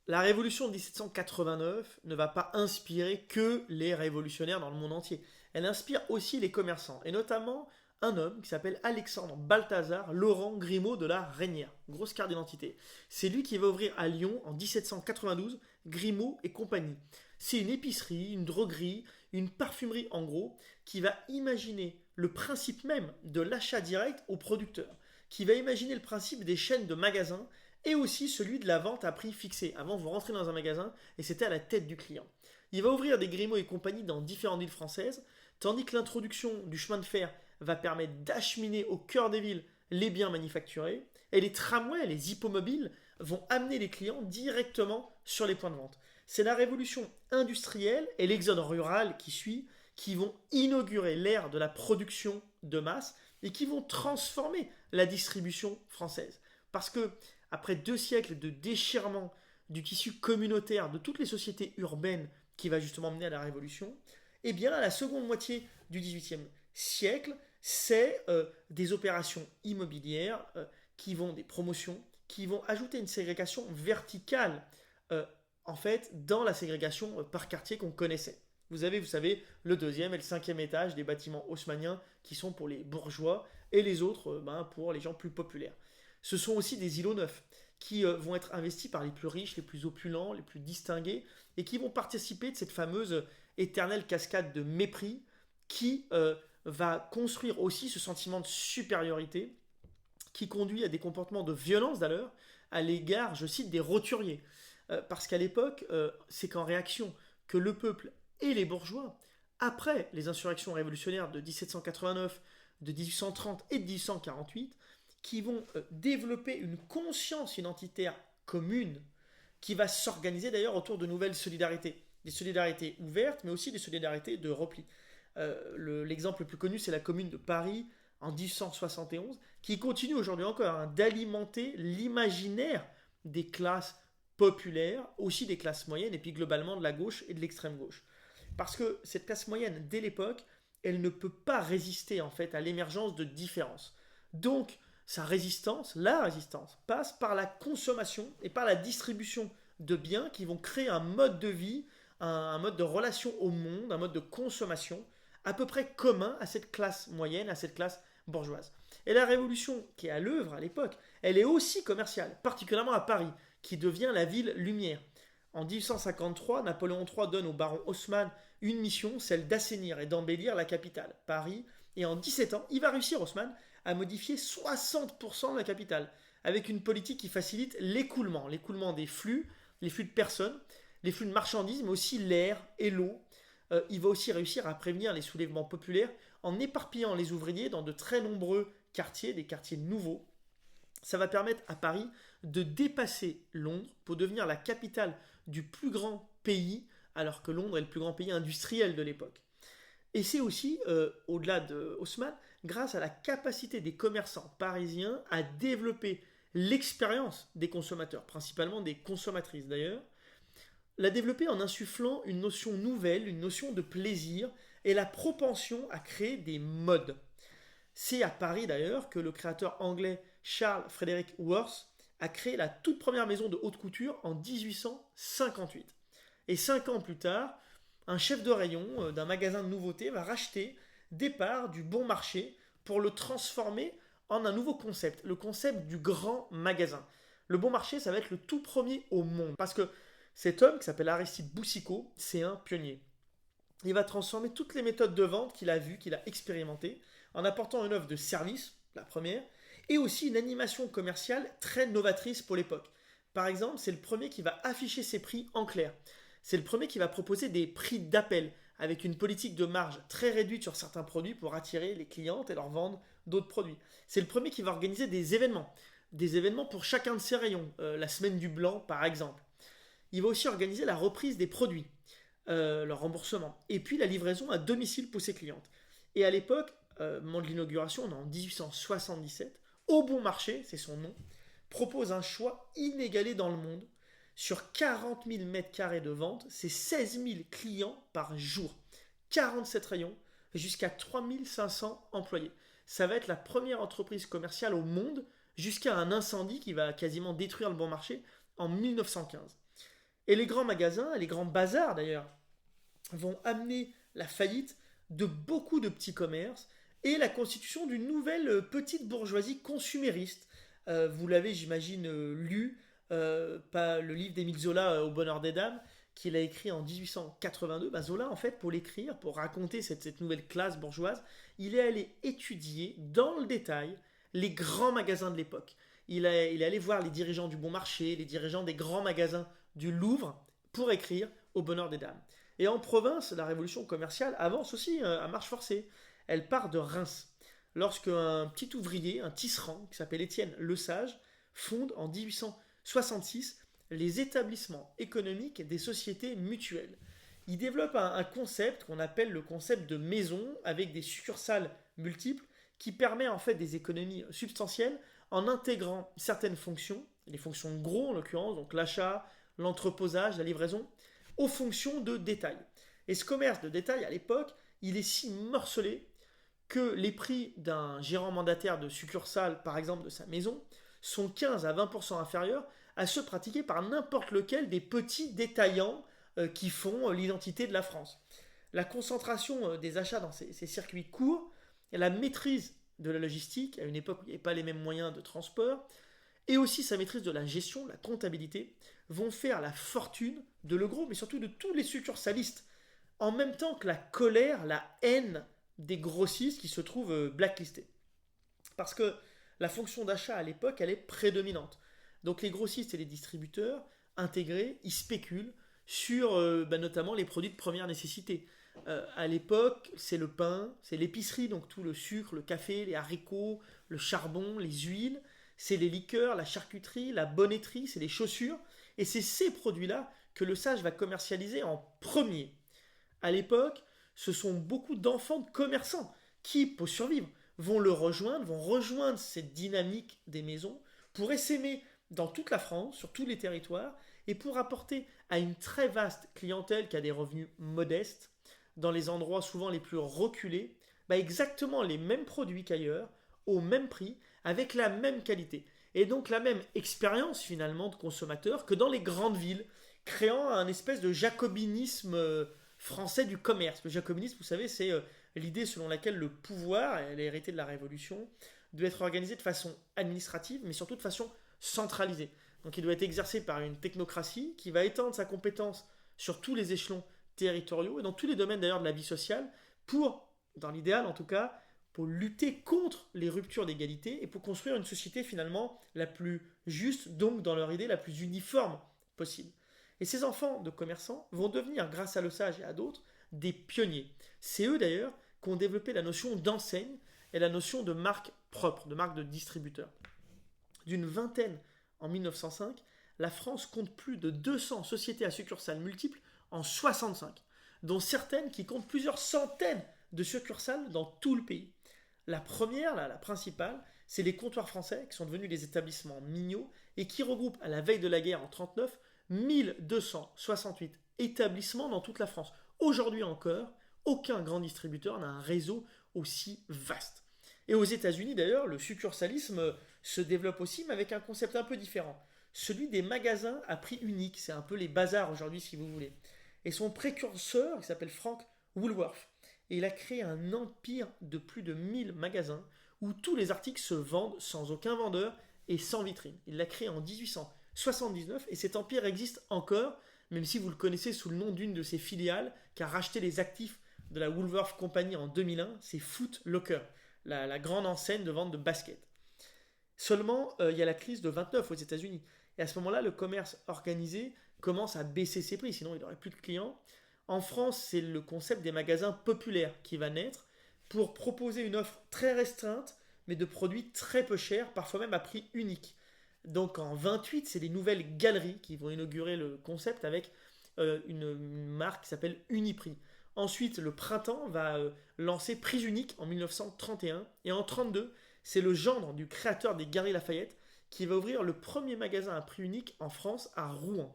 La révolution de 1789 ne va pas inspirer que les révolutionnaires dans le monde entier. Elle inspire aussi les commerçants, et notamment un homme qui s'appelle Alexandre Balthazar Laurent Grimaud de la Reynière. Grosse carte d'identité. C'est lui qui va ouvrir à Lyon en 1792 Grimaud et compagnie. C'est une épicerie, une droguerie, une parfumerie en gros, qui va imaginer le principe même de l'achat direct aux producteurs, qui va imaginer le principe des chaînes de magasins et aussi celui de la vente à prix fixé. Avant, vous rentrez dans un magasin et c'était à la tête du client. Il va ouvrir des Grimaud et compagnie dans différentes villes françaises, tandis que l'introduction du chemin de fer va permettre d'acheminer au cœur des villes les biens manufacturés, et les tramways, les hippomobiles, vont amener les clients directement sur les points de vente. C'est la révolution industrielle et l'exode rural qui suit qui vont inaugurer l'ère de la production de masse et qui vont transformer la distribution française. Parce que, après 2 siècles de déchirement du tissu communautaire de toutes les sociétés urbaines qui va justement mener à la Révolution, eh bien, à la seconde moitié du XVIIIe siècle, c'est des opérations immobilières qui vont, des promotions, qui vont ajouter une ségrégation verticale, euh, en fait, dans la ségrégation par quartier qu'on connaissait. Vous avez, vous savez, le deuxième et le cinquième étage des bâtiments haussmanniens qui sont pour les bourgeois et les autres pour les gens plus populaires. Ce sont aussi des îlots neufs qui vont être investis par les plus riches, les plus opulents, les plus distingués et qui vont participer de cette fameuse éternelle cascade de mépris qui va construire aussi ce sentiment de supériorité qui conduit à des comportements de violence d'ailleurs à l'égard, je cite, des roturiers. Parce qu'à l'époque, c'est qu'en réaction que le peuple et les bourgeois, après les insurrections révolutionnaires de 1789, de 1830 et de 1848, qui vont développer une conscience identitaire commune qui va s'organiser d'ailleurs autour de nouvelles solidarités. Des solidarités ouvertes, mais aussi des solidarités de repli. L'exemple le plus connu, c'est la commune de Paris en 1871, qui continue aujourd'hui encore d'alimenter l'imaginaire des classes populaires, aussi des classes moyennes, et puis globalement de la gauche et de l'extrême gauche. Parce que cette classe moyenne, dès l'époque, elle ne peut pas résister en fait à l'émergence de différences. Donc, sa résistance, la résistance, passe par la consommation et par la distribution de biens qui vont créer un mode de vie, un mode de relation au monde, un mode de consommation à peu près commun à cette classe moyenne, à cette classe bourgeoise. Et la révolution qui est à l'œuvre à l'époque, elle est aussi commerciale, particulièrement à Paris, qui devient la ville lumière. En 1853, Napoléon III donne au baron Haussmann une mission, celle d'assainir et d'embellir la capitale, Paris. Et en 17 ans, il va réussir, Haussmann, à modifier 60% de la capitale, avec une politique qui facilite l'écoulement des flux, les flux de personnes, les flux de marchandises, mais aussi l'air et l'eau. Il va aussi réussir à prévenir les soulèvements populaires en éparpillant les ouvriers dans de très nombreux quartiers, des quartiers nouveaux. Ça va permettre à Paris de dépasser Londres pour devenir la capitale du plus grand pays, alors que Londres est le plus grand pays industriel de l'époque. Et c'est aussi, au-delà de Haussmann, grâce à la capacité des commerçants parisiens à développer l'expérience des consommateurs, principalement des consommatrices d'ailleurs, la développer en insufflant une notion nouvelle, une notion de plaisir et la propension à créer des modes. C'est à Paris d'ailleurs que le créateur anglais Charles Frederick Worth a créé la toute première maison de haute couture en 1858. Et 5 ans plus tard, un chef de rayon d'un magasin de nouveautés va racheter des parts du bon marché pour le transformer en un nouveau concept, le concept du grand magasin. Le bon marché, ça va être le tout premier au monde. Parce que cet homme, qui s'appelle Aristide Boucicaut, c'est un pionnier. Il va transformer toutes les méthodes de vente qu'il a vues, qu'il a expérimentées, en apportant une offre de service, la première, et aussi une animation commerciale très novatrice pour l'époque. Par exemple, c'est le premier qui va afficher ses prix en clair. C'est le premier qui va proposer des prix d'appel, avec une politique de marge très réduite sur certains produits pour attirer les clientes et leur vendre d'autres produits. C'est le premier qui va organiser des événements pour chacun de ses rayons, la semaine du blanc par exemple. Il va aussi organiser la reprise des produits, leur remboursement, et puis la livraison à domicile pour ses clientes. Et à l'époque, moment de l'inauguration, on est en 1877, Au Bon Marché, c'est son nom, propose un choix inégalé dans le monde. Sur 40 000 mètres carrés de vente, c'est 16 000 clients par jour. 47 rayons, jusqu'à 3500 employés. Ça va être la première entreprise commerciale au monde jusqu'à un incendie qui va quasiment détruire le bon marché en 1915. Et les grands magasins, les grands bazars d'ailleurs, vont amener la faillite de beaucoup de petits commerces et la constitution d'une nouvelle petite bourgeoisie consumériste. Vous l'avez, j'imagine, lu, pas le livre d'Émile Zola, Au bonheur des dames, qu'il a écrit en 1882. Zola, en fait, pour l'écrire, pour raconter cette nouvelle classe bourgeoise, il est allé étudier dans le détail les grands magasins de l'époque. Il est allé voir les dirigeants du Bon Marché, les dirigeants des grands magasins du Louvre, pour écrire Au bonheur des dames. Et en province, la révolution commerciale avance aussi à marche forcée. Elle part de Reims, lorsque un petit ouvrier, un tisserand, qui s'appelle Étienne Lesage, fonde en 1866 les établissements économiques des sociétés mutuelles. Il développe un concept qu'on appelle le concept de maison, avec des succursales multiples, qui permet en fait des économies substantielles en intégrant certaines fonctions, les fonctions de gros en l'occurrence, donc l'achat, l'entreposage, la livraison, aux fonctions de détail. Et ce commerce de détail à l'époque, il est si morcelé que les prix d'un gérant mandataire de succursale, par exemple de sa maison, sont 15 à 20% inférieurs à ceux pratiqués par n'importe lequel des petits détaillants qui font l'identité de la France. La concentration des achats dans ces circuits courts, et la maîtrise de la logistique, à une époque où il n'y avait pas les mêmes moyens de transport, et aussi sa maîtrise de la gestion, la comptabilité, vont faire la fortune de Legros, mais surtout de tous les succursalistes, en même temps que la colère, la haine des grossistes qui se trouvent blacklistés. Parce que la fonction d'achat à l'époque, elle est prédominante. Donc les grossistes et les distributeurs intégrés, ils spéculent sur notamment les produits de première nécessité. À l'époque, c'est le pain, c'est l'épicerie, donc tout le sucre, le café, les haricots, le charbon, les huiles, c'est les liqueurs, la charcuterie, la bonneterie, c'est les chaussures, et c'est ces produits-là que le sage va commercialiser en premier. À l'époque, ce sont beaucoup d'enfants de commerçants qui, pour survivre, vont vont rejoindre cette dynamique des maisons pour essaimer dans toute la France, sur tous les territoires, et pour apporter à une très vaste clientèle qui a des revenus modestes, dans les endroits souvent les plus reculés, exactement les mêmes produits qu'ailleurs, au même prix, avec la même qualité. Et donc la même expérience finalement de consommateur que dans les grandes villes, créant un espèce de jacobinisme français du commerce. Le jacobinisme, vous savez, c'est l'idée selon laquelle le pouvoir, elle est héritée de la Révolution, doit être organisé de façon administrative, mais surtout de façon centralisée. Donc il doit être exercé par une technocratie qui va étendre sa compétence sur tous les échelons territoriaux et dans tous les domaines d'ailleurs de la vie sociale pour, dans l'idéal en tout cas, pour lutter contre les ruptures d'égalité et pour construire une société finalement la plus juste, donc dans leur idée la plus uniforme possible. Et ces enfants de commerçants vont devenir, grâce à Lesage et à d'autres, des pionniers. C'est eux d'ailleurs qui ont développé la notion d'enseigne et la notion de marque propre, de marque de distributeur. D'une vingtaine en 1905, la France compte plus de 200 sociétés à succursales multiples en 65, dont certaines qui comptent plusieurs centaines de succursales dans tout le pays. La première, la principale, c'est les comptoirs français, qui sont devenus des établissements miniaux et qui regroupent à la veille de la guerre en 1939 1268 établissements dans toute la France. Aujourd'hui encore, aucun grand distributeur n'a un réseau aussi vaste. Et aux États-Unis d'ailleurs, le succursalisme se développe aussi, mais avec un concept un peu différent. Celui des magasins à prix unique, c'est un peu les bazars aujourd'hui si vous voulez. Et son précurseur, qui s'appelle Frank Woolworth, et il a créé un empire de plus de 1000 magasins où tous les articles se vendent sans aucun vendeur et sans vitrine. Il l'a créé en 1879 et cet empire existe encore, même si vous le connaissez sous le nom d'une de ses filiales qui a racheté les actifs de la Woolworth Company en 2001, c'est Foot Locker, la grande enseigne de vente de baskets. Seulement, il y a la crise de 29 aux États-Unis. Et à ce moment-là, le commerce organisé commence à baisser ses prix, sinon il n'aurait plus de clients. En France, c'est le concept des magasins populaires qui va naître pour proposer une offre très restreinte, mais de produits très peu chers, parfois même à prix unique. Donc en 28, c'est les nouvelles galeries qui vont inaugurer le concept avec une marque qui s'appelle Uniprix. Ensuite, le printemps va lancer Prix Unique en 1931. Et en 1932, c'est le gendre du créateur des Galeries Lafayette qui va ouvrir le premier magasin à prix unique en France à Rouen.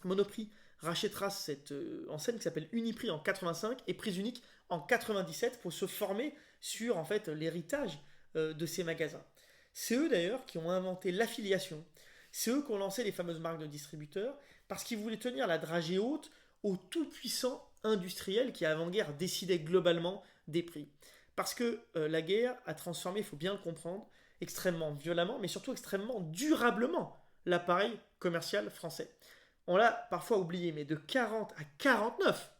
Monoprix rachètera cette enseigne qui s'appelle Uniprix en 85 et Prise Unique en 97 pour se former sur en fait l'héritage de ces magasins. C'est eux d'ailleurs qui ont inventé l'affiliation. C'est eux qui ont lancé les fameuses marques de distributeurs parce qu'ils voulaient tenir la dragée haute aux tout-puissants industriels qui avant-guerre décidaient globalement des prix. Parce que la guerre a transformé, il faut bien le comprendre, extrêmement violemment, mais surtout extrêmement durablement l'appareil commercial français. On l'a parfois oublié, mais de 40 à 49,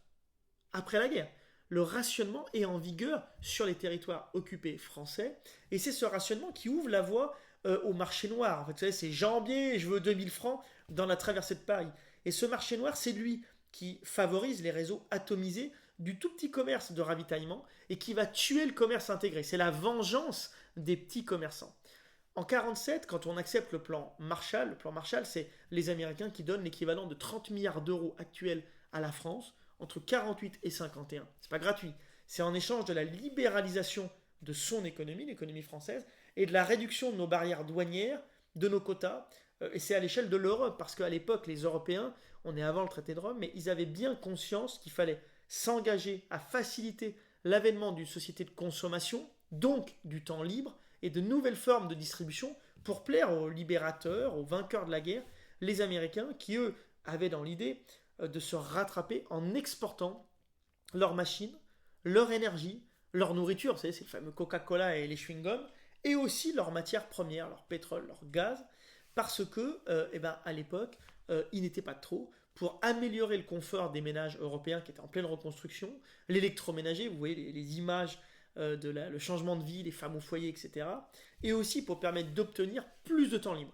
après la guerre, le rationnement est en vigueur sur les territoires occupés français, et c'est ce rationnement qui ouvre la voie au marché noir. En fait, vous savez, c'est janvier, je veux 2000 francs dans la traversée de Paris. Et ce marché noir, c'est lui qui favorise les réseaux atomisés du tout petit commerce de ravitaillement et qui va tuer le commerce intégré. C'est la vengeance des petits commerçants. En 1947, quand on accepte le plan Marshall, c'est les Américains qui donnent l'équivalent de 30 milliards d'euros actuels à la France entre 48 et 51. C'est pas gratuit. C'est en échange de la libéralisation de son économie, l'économie française, et de la réduction de nos barrières douanières, de nos quotas. Et c'est à l'échelle de l'Europe, parce qu'à l'époque, les Européens, on est avant le traité de Rome, mais ils avaient bien conscience qu'il fallait s'engager à faciliter l'avènement d'une société de consommation, donc du temps libre, et de nouvelles formes de distribution pour plaire aux libérateurs, aux vainqueurs de la guerre, les Américains, qui eux avaient dans l'idée de se rattraper en exportant leurs machines, leur énergie, leur nourriture, vous savez, c'est le fameux Coca-Cola et les chewing-gums, et aussi leurs matières premières, leur pétrole, leur gaz, parce que, à l'époque, il n'était pas de trop pour améliorer le confort des ménages européens qui étaient en pleine reconstruction, l'électroménager, vous voyez les images le changement de vie, les femmes au foyer, etc. Et aussi pour permettre d'obtenir plus de temps libre.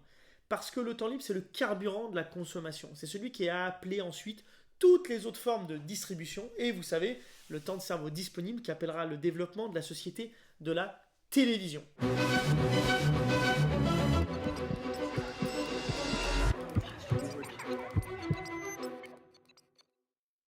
Parce que le temps libre, c'est le carburant de la consommation. C'est celui qui a appelé ensuite toutes les autres formes de distribution. Et vous savez, le temps de cerveau disponible qui appellera le développement de la société de la télévision.